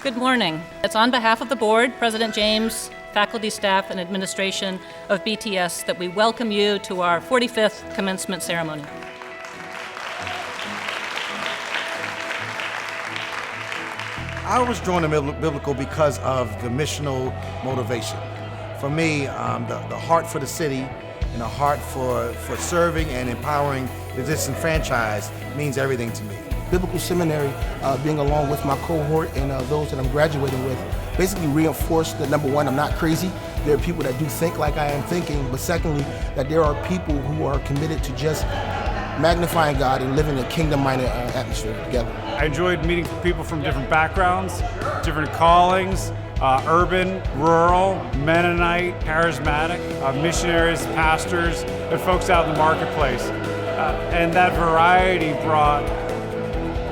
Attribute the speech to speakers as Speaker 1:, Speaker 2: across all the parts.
Speaker 1: Good morning. It's on behalf of the board, President James, faculty, staff, and administration of BTS that we welcome you to our 45th commencement ceremony.
Speaker 2: I was drawn to Biblical because of the missional motivation. For me, the heart for the city and a heart for serving and empowering the disenfranchised means everything to me.
Speaker 3: Biblical Seminary, being along with my cohort and those that I'm graduating with, basically reinforced that, number one, I'm not crazy. There are people that do think like I am thinking, but secondly, that there are people who are committed to just magnifying God and living a kingdom-minded atmosphere together.
Speaker 4: I enjoyed meeting people from different backgrounds, different callings, urban, rural, Mennonite, charismatic, missionaries, pastors, and folks out in the marketplace. And that variety brought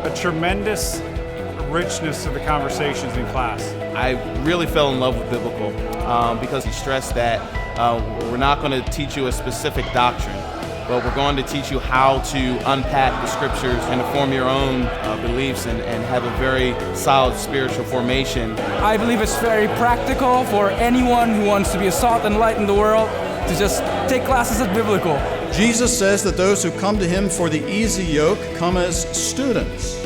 Speaker 4: a tremendous richness to the conversations in class.
Speaker 5: I really fell in love with Biblical because he stressed that we're not going to teach you a specific doctrine, but we're going to teach you how to unpack the scriptures and to form your own beliefs and have a very solid spiritual formation.
Speaker 6: I believe it's very practical for anyone who wants to be a salt and light in the world to just take classes at Biblical.
Speaker 7: Jesus says that those who come to him for the easy yoke come as students.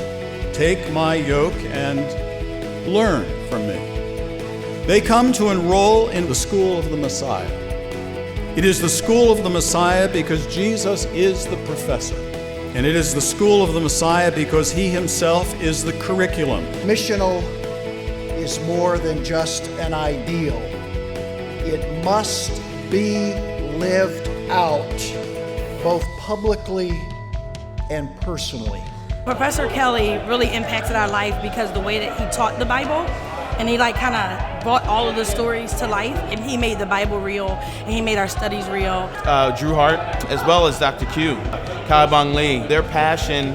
Speaker 7: Take my yoke and learn from me. They come to enroll in the school of the Messiah. It is the school of the Messiah because Jesus is the professor. And it is the school of the Messiah because he himself is the curriculum.
Speaker 8: Missional is more than just an ideal. It must be lived out, both publicly and personally.
Speaker 9: Professor Kelly really impacted our life because the way that he taught the Bible, and he kind of brought all of the stories to life, and he made the Bible real, and he made our studies real.
Speaker 5: Drew Hart, as well as Dr. Q, Kai Bong Lee, their passion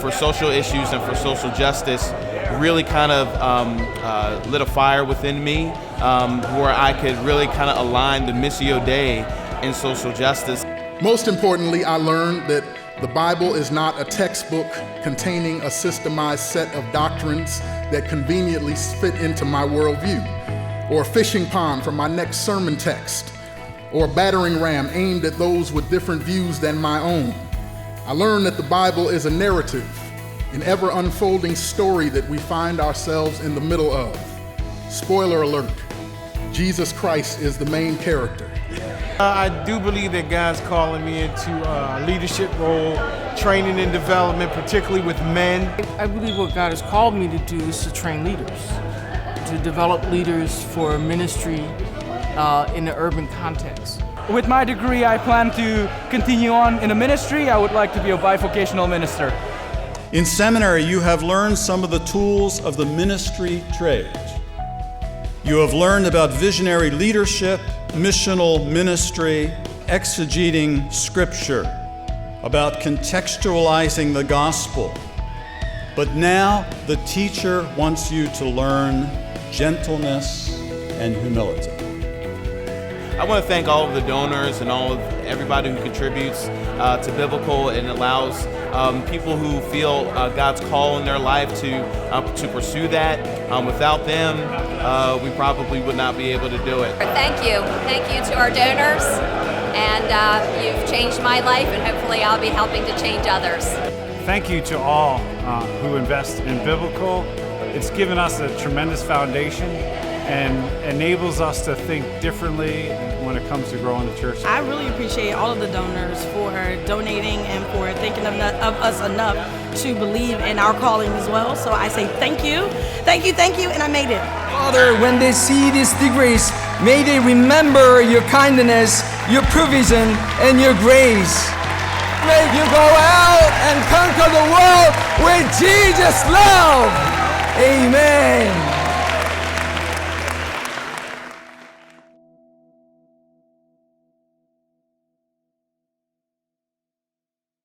Speaker 5: for social issues and for social justice really kind of lit a fire within me where I could really kind of align the Missio Dei in social justice.
Speaker 10: Most importantly, I learned that the Bible is not a textbook containing a systemized set of doctrines that conveniently fit into my worldview, or a fishing pond for my next sermon text, or a battering ram aimed at those with different views than my own. I learned that the Bible is a narrative, an ever-unfolding story that we find ourselves in the middle of. Spoiler alert, Jesus Christ is the main character.
Speaker 11: I do believe that God's calling me into a leadership role, training and development, particularly with men.
Speaker 12: I believe what God has called me to do is to train leaders, to develop leaders for ministry in the urban context.
Speaker 6: With my degree, I plan to continue on in the ministry. I would like to be a bivocational minister.
Speaker 7: In seminary, you have learned some of the tools of the ministry trade. You have learned about visionary leadership, missional ministry, exegeting scripture, about contextualizing the gospel. But now the teacher wants you to learn gentleness and humility.
Speaker 5: I want to thank all of the donors and all of everybody who contributes to Biblical and allows people who feel God's call in their life to pursue that. Without them, we probably would not be able to do it.
Speaker 13: Thank you. Thank you to our donors, and you've changed my life, and hopefully I'll be helping to change others.
Speaker 4: Thank you to all who invest in Biblical. It's given us a tremendous foundation and enables us to think differently when it comes to growing the church.
Speaker 9: I really appreciate all of the donors for donating and for thinking of us enough to believe in our calling as well. So I say thank you, and I made it.
Speaker 6: Father, when they see these degrees, may they remember your kindness, your provision, and your grace. May you go out and conquer the world with Jesus' love.